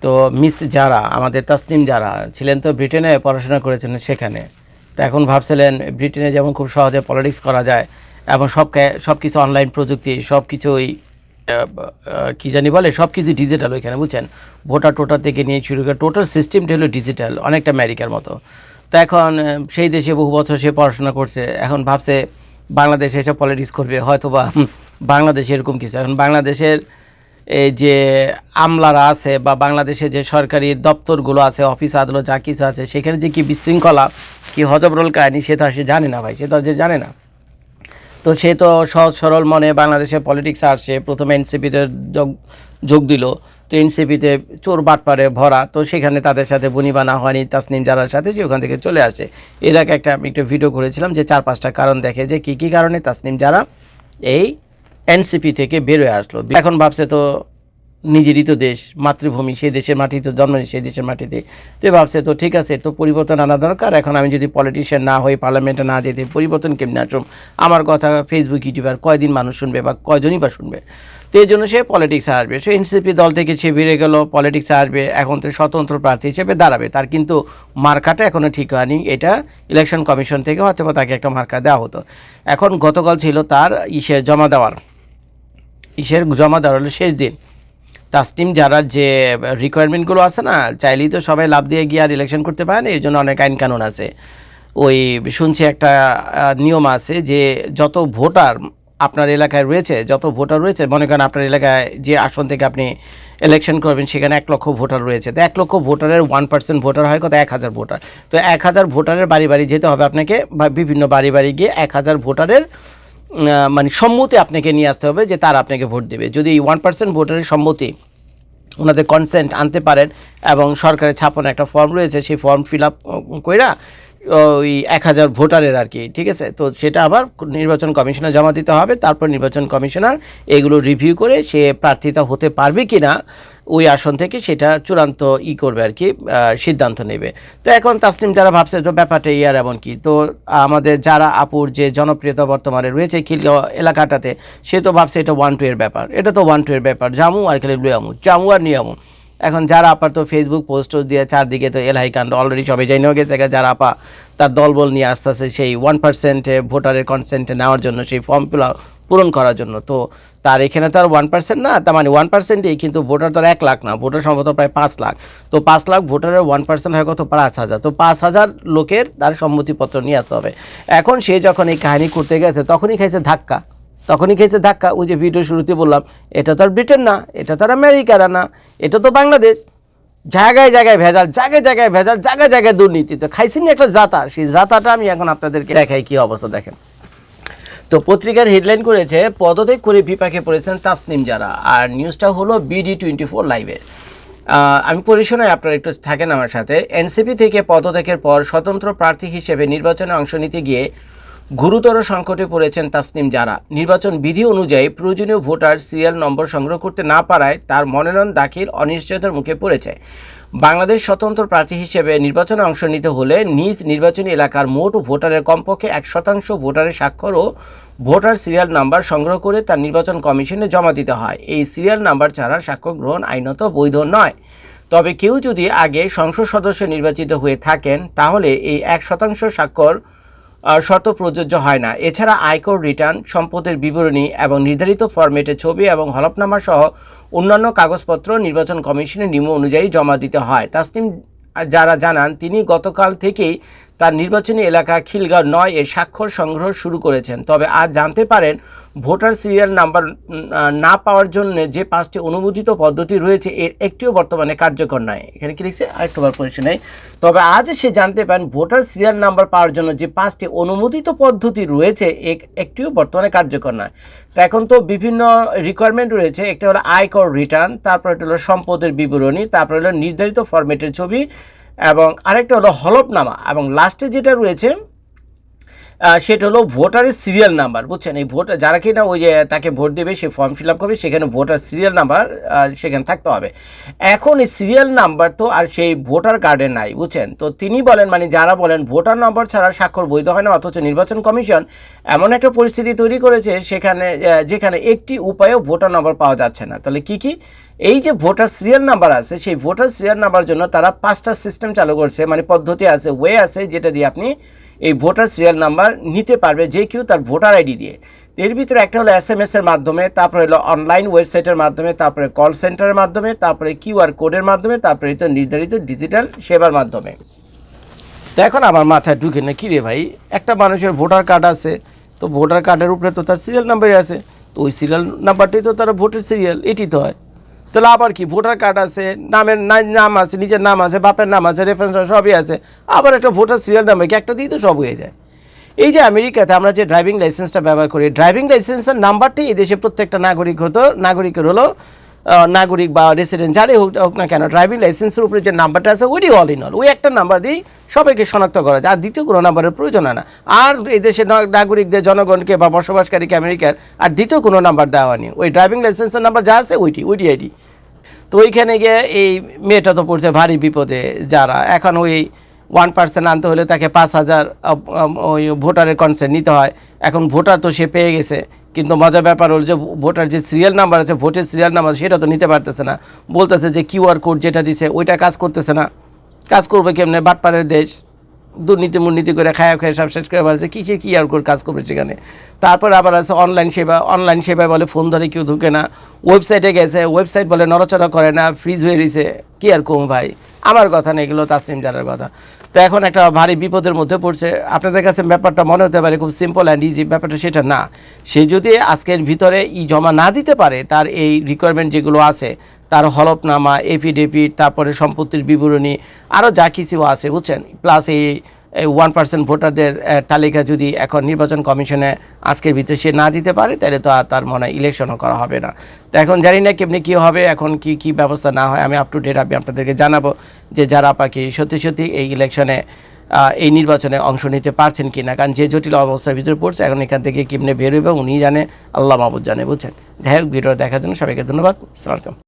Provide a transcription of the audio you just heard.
তো মিস যারা আমাদের তাসনিম যারা ছিলেন তো ব্রিটেনে পড়াশোনা করেছেন সেখানে। তো এখন ভাবছিলেন ব্রিটেনে যেমন খুব সহজে পলিটিক্স করা যায় এবং সব কিছু অনলাইন প্রযুক্তি সব কিছুই কী জানি বলে সব কিছু ডিজিটাল ওইখানে, বুঝছেন? ভোটার টোটার থেকে নিয়ে শুরু করে টোটাল সিস্টেমটা হলো ডিজিটাল, অনেকটা আমেরিকার মতো। তো এখন সেই দেশে বহু বছর সে পড়াশোনা করছে, এখন ভাবছে বাংলাদেশে এসে পলিটিক্স করবে হয়তো বা বাংলাদেশে এরকম কিছু। এখন বাংলাদেশের এই যে আমলারা আছে বা বাংলাদেশে যে সরকারি দপ্তরগুলো আছে, অফিস আদালত যা কিছু আছে, সেখানে যে কি বিশৃঙ্খলা, কি হজবরল কাহিনী, সে তো আর সে জানে না ভাই, সে তো আর যে জানে না। তো সে তো সহজ সরল মনে বাংলাদেশে পলিটিক্স আসছে, প্রথমে এনসিপিতে যোগ দিল। তো এনসিপিতে চোর বাটপারে ভরা, তো সেখানে তাদের সাথে বনিবানা হয়নি তাসনিম জারার সাথে, সে ওখান থেকে চলে আসে। এর আগে আমি একটা ভিডিও করেছিলাম যে 4-5টা কারণ দেখে যে কী কী কারণে তাসনিম জারা এই এনসিপি থেকে বেরোয় আসলো। এখন ভাবছে তো নিজেরই তো দেশ, মাতৃভূমি, সেই দেশের মাটিতে জন্ম, সেই দেশের মাটিতে। তো ভাবছে তো ঠিক আছে, তো পরিবর্তন আনা দরকার। এখন আমি যদি পলিটিশিয়ান না হই, পার্লামেন্টে না যেতে, পরিবর্তন কেমনি আসুম? আমার কথা ফেসবুক ইউটিউবার কয়দিন মানুষ শুনবে বা কয়জনই বা শুনবে? তো এই জন্য সে পলিটিক্সে আসবে। সে এনসিপি দল থেকে সে বেরিয়ে গেল, পলিটিক্সে আসবে, এখন তো স্বতন্ত্র প্রার্থী হিসেবে দাঁড়াবে। তার কিন্তু মার্কাটা এখনও ঠিক হয়নি, এটা ইলেকশন কমিশন থেকে হয়তো বা তাকে একটা মার্কা দেওয়া হতো। এখন গতকাল ছিল তার জমা দেওয়ার হলো শেষ দিন। তাসনিম জারার যে রিকোয়ারমেন্টগুলো আছে না, চাইলেই তো সবাই লাভ দিয়ে গিয়ে আর ইলেকশন করতে পারে না, এই জন্য অনেক আইন কানুন আছে। ওই শুনছি একটা নিয়ম আছে যে যত ভোটার আপনার এলাকায় রয়েছে, মনে করেন আপনার এলাকায় যে আসন থেকে আপনি ইলেকশন করবেন সেখানে 1 লক্ষ ভোটার রয়েছে। তো 1 লক্ষ ভোটারের 1% ভোটার হয় কত? 1000 ভোটার। তো 1000 ভোটারের বাড়ি বাড়ি যেতে হবে আপনাকে, বা বিভিন্ন বাড়ি বাড়ি গিয়ে 1000 ভোটারের মানে সম্মতি আপনাকে নিয়ে আসতে হবে যে তারা আপনাকে ভোট দেবে। যদি এই 1% ভোটারের সম্মতি, ওনাদের কনসেন্ট আনতে পারেন, এবং সরকারের ছাপানো একটা ফর্ম রয়েছে, সেই ফর্ম ফিল আপ কইরা ওই 1000 ভোটারের আর কি, ঠিক আছে? তো সেটা আবার নির্বাচন কমিশনে জমা দিতে হবে। তারপর নির্বাচন কমিশনার এগুলো রিভিউ করে সে প্রার্থিতা হতে পারবে কি না ওই আসন থেকে, সেটা চূড়ান্ত করবে আর কি, সিদ্ধান্ত নেবে। তো এখন তাসনিম যারা ভাবছে তো ব্যাপারটা আর এমন কি, তো আমাদের যারা আপুর যে জনপ্রিয়তা বর্তমানে রয়েছে খিলগাঁও এলাকাটাতে, সে তো ভাবছে এটা 1-2 এর ব্যাপার, এটা তো 1-2 এর ব্যাপার, জামু আর খালি লুয়ামু, জামু আর নিয়ামু। এখন যারা আপার তো ফেসবুক পোস্ট দিয়ে চারদিকে তো এলাহি কাণ্ড অলরেডি সবাই জানিয়ে গেছে। যারা আপা তার দলবল নিয়ে আসতে আসে সেই 1% ভোটারের কনসেন্টে নেওয়ার জন্য, সেই ফর্ম পূরণ করার জন্য। তো তার এখানে তো আর 1% না, তার মানে 1%ই, কিন্তু ভোটার তো আর 1 লাখ না, ভোটার সম্ভবত প্রায় 5 লাখ। তো 5 লাখ ভোটারের 1% হয় কত? 5,000। তো 5,000 লোকের তার সম্মতিপত্র নিয়ে আসতে হবে। এখন সে যখন এই কাহিনী করতে গেছে তখনই খাইছে ধাক্কা। ওই যে ভিডিও শুরুতে বললাম, এটা তো আর ব্রিটেন না, এটা তো আর আমেরিকার না, এটা তো বাংলাদেশ। জায়গায় জায়গায় ভেজাল, জায়গায় জায়গায় দুর্নীতি। তো খাইছেন একটা জাতা, সেই জাতাটা আমি এখন আপনাদেরকে দেখাই কি অবস্থা। দেখেন তো পত্রিকার হেডলাইন করেছে পদত্যাগ করে বিপাকে পড়েছেন তাসনিম জারা, আর নিউজটা হলো BD24 লাইভে। আমি পরিশোনায় আপনারা একটু থাকেন আমার সাথে। এনসিপি থেকে পদত্যাগের পর স্বতন্ত্র প্রার্থী হিসেবে নির্বাচনে অংশ নিতে গিয়ে গুরুতর সংকটে পড়েছেন তাসনিম জারা। নির্বাচন বিধি অনুযায়ী প্রয়োজনীয় ভোটার সিরিয়াল নম্বর সংগ্রহ করতে না পারায় তার মনোনয়ন দাখিল অনিশ্চয়তার মুখে পড়েছে। বাংলাদেশ স্বতন্ত্র প্রার্থী হিসেবে নির্বাচনে অংশ নিতে হলে নিজ নির্বাচনী এলাকার মোট ভোটারের কমপক্ষে 1% ভোটারের স্বাক্ষর ও ভোটার সিরিয়াল নাম্বার সংগ্রহ করে তার নির্বাচন কমিশনে জমা দিতে হয়। এই সিরিয়াল নাম্বার ছাড়া স্বাক্ষর গ্রহণ আইনত বৈধ নয়। তবে কেউ যদি আগে সংসদ সদস্য নির্বাচিত হয়ে থাকেন তাহলে এই 1% স্বাক্ষর শর্ত প্রযোজ্য হয় না। এছাড়া আয়কর রিটার্ন, সম্পদের বিবরণী এবং নির্ধারিত ফরম্যাটে ছবি এবং হলফনামা সহ অন্যান্য কাগজপত্র নির্বাচন কমিশনের নিয়ম অনুযায়ী জমা দিতে হয়। তাসনিম যারা জানান, তিনি গতকাল থেকেই তার নির্বাচনী এলাকা খিলগাঁও 9 এ স্বাক্ষর সংগ্রহ শুরু করেছেন। তবে আজ জানতে পারেন ভোটার সিরিয়াল নাম্বার না পাওয়ার জন্য যে 5টি অনুমোদিত পদ্ধতি রয়েছে এর একটিও বর্তমানে কার্যকর নয়। এখানে কি লিখছে আরেকবার পরিচয় নেই। তবে আজ সে জানতে পারেন ভোটার সিরিয়াল নাম্বার পাওয়ার জন্য যে 5টি অনুমোদিত পদ্ধতি রয়েছে একটিও বর্তমানে কার্যকর নয়। তো এখন তো বিভিন্ন রিকোয়ারমেন্ট রয়েছে, একটা হলো আয়কর রিটার্ন, তারপর একটা হলো সম্পদের বিবরণী, তারপর হলো নির্ধারিত ফরম্যাটের ছবি, এবং আরেকটা হলো হলফনামা, এবং লাস্টে যেটা রয়েছে সেটা হলো ভোটারের সিরিয়াল নাম্বার, বুঝছেন? এই ভোটার যারা কিনা ওই যে তাকে ভোট দেবে সে ফর্ম ফিল আপ করবে, সেখানে ভোটার সিরিয়াল নাম্বার সেখানে থাকতে হবে। এখন এই সিরিয়াল নাম্বার তো আর সেই ভোটার কার্ডে নাই, বুঝছেন? তো তিনি বলেন, মানে যারা বলেন ভোটার নম্বর ছাড়া স্বাক্ষর বৈধ হয় না, অথচ নির্বাচন কমিশন এমন একটা পরিস্থিতি তৈরি করেছে সেখানে যেখানে একটি উপায়েও ভোটার নম্বর পাওয়া যাচ্ছে না। তাহলে কি এই যে ভোটার সিরিয়াল নাম্বার আছে, সেই ভোটার সিরিয়াল নাম্বার জন্য তারা 5টা সিস্টেম চালু করছে, মানে পদ্ধতি আছে, ওয়ে আছে, যেটা দিয়ে আপনি এই ভোটার সিরিয়াল নাম্বার নিতে পারবে যে কেউ তার ভোটার আইডি দিয়ে। এর ভিতরে একটা হলো SMS এর মাধ্যমে, তারপরে হলো অনলাইন ওয়েবসাইটের মাধ্যমে, তারপরে কল সেন্টারের মাধ্যমে, তারপরে QR কোডের মাধ্যমে, তারপরে তো নির্ধারিত ডিজিটাল সেবার মাধ্যমে। তো এখন আমার মাথায় ঢুকে না, কিরে ভাই, একটা মানুষের ভোটার কার্ড আছে, তো ভোটার কার্ডের উপরে তো তার সিরিয়াল নাম্বারই আছে, তো ওই সিরিয়াল নাম্বারটাই তো তার ভোটের সিরিয়াল, এটি তো হয়। তাহলে আবার কি, ভোটার কার্ড আছে, নাম আছে, নিজের নাম আছে, বাপের নাম আছে, রেফারেন্স সবই আছে, আবার একটা ভোটার সিরিয়াল নাম্বার কি একটা দিয়েই তো সব হয়ে যায়। এই যে আমেরিকাতে আমরা যে ড্রাইভিং লাইসেন্সটা ব্যবহার করি, ড্রাইভিং লাইসেন্সের নাম্বারটি এই দেশে প্রত্যেকটা নাগরিকের হলো নাগরিক বা রেসিডেন্ট যারাই হোক না কেন, ড্রাইভিং লাইসেন্সের উপরে যে নাম্বারটা আছে ওইটি অল ইন অল, ওই একটা নাম্বার দিয়েই সবাইকে শনাক্ত করা যায়, আর দ্বিতীয় কোনো নাম্বারের প্রয়োজন হয় না। আর এই দেশের নাগরিকদের, জনগণকে বা বসবাসকারীকে আমেরিকার আর দ্বিতীয় কোনো নাম্বার দেওয়া নেই, ওই ড্রাইভিং লাইসেন্সের নাম্বার যা আছে ওইটি আইডি। তো ওইখানে গিয়ে এই মেয়েটা তো পড়ছে ভারী বিপদে, যারা এখন ওই 1% আনতে হলে তাকে 5,000 ওই ভোটারের কনসেন্ট নিতে হয়। এখন ভোটার তো সে পেয়ে গেছে, কিন্তু মজার ব্যাপার হলো যে ভোটার যে সিরিয়াল নাম্বার আছে, ভোটের সিরিয়াল নাম্বার, সেটা তো নিতে পারতেছে না। বলতেছে যে QR কোড যেটা দিছে ওইটা কাজ করতেছে না। কাজ করবে কেমনে, বাটপাড়ের দেশ, দুর্নীতি করে খায়া সব শেষ করে বলছে কিসে QR কোড কাজ করবে সেখানে। তারপর আবার আছে অনলাইন সেবায় বলে ফোন ধরে কেউ ঢুকে না, ওয়েবসাইটে গেছে, ওয়েবসাইট বলে নড়াচড়া করে না, ফ্রিজ হয়ে রয়েছে। কি আর কম ভাই, আমার কথা নেই, এগুলো তাসনিম জানার কথা। তো এখন একটা ভারী বিপদের মধ্যে পড়ছে। আপনাদের কাছে ব্যাপারটা মনে হতে পারে খুব সিম্পল অ্যান্ড ইজি, ব্যাপারটা সেটা না। সে যদি আজকের ভিতরে জমা না দিতে পারে, তার এই রিকোয়ারমেন্ট যেগুলো আছে, তার হলফনামা, এফিডেভিট, তারপরে সম্পত্তির বিবরণী, আরও যা কিছু আছে, বুঝছেন, প্লাস এই 1% ভোটারদের তালিকা যদি এখন নির্বাচন কমিশনে আজকের ভিতরে সে না দিতে পারে, তাহলে তো আর তার মনে হয় ইলেকশনও করা হবে না। তো এখন জানি না কেমনি কী হবে, এখন কি ব্যবস্থা না হয়, আমি আপ টু ডেট আমি আপনাদেরকে জানাবো যে যারা পাকি সত্যি এই ইলেকশনে এই নির্বাচনে অংশ নিতে পারছেন কি না। কারণ যে জটিল অবস্থার ভিতরে পড়ছে, এখন এখান থেকে কেমনে বের হইবে উনি জানে, আল্লাহ মাহবুদ জানে, বুঝছেন। যাই হোক, ভিডিও দেখার জন্য সবাইকে ধন্যবাদ। আসসালামু আলাইকুম।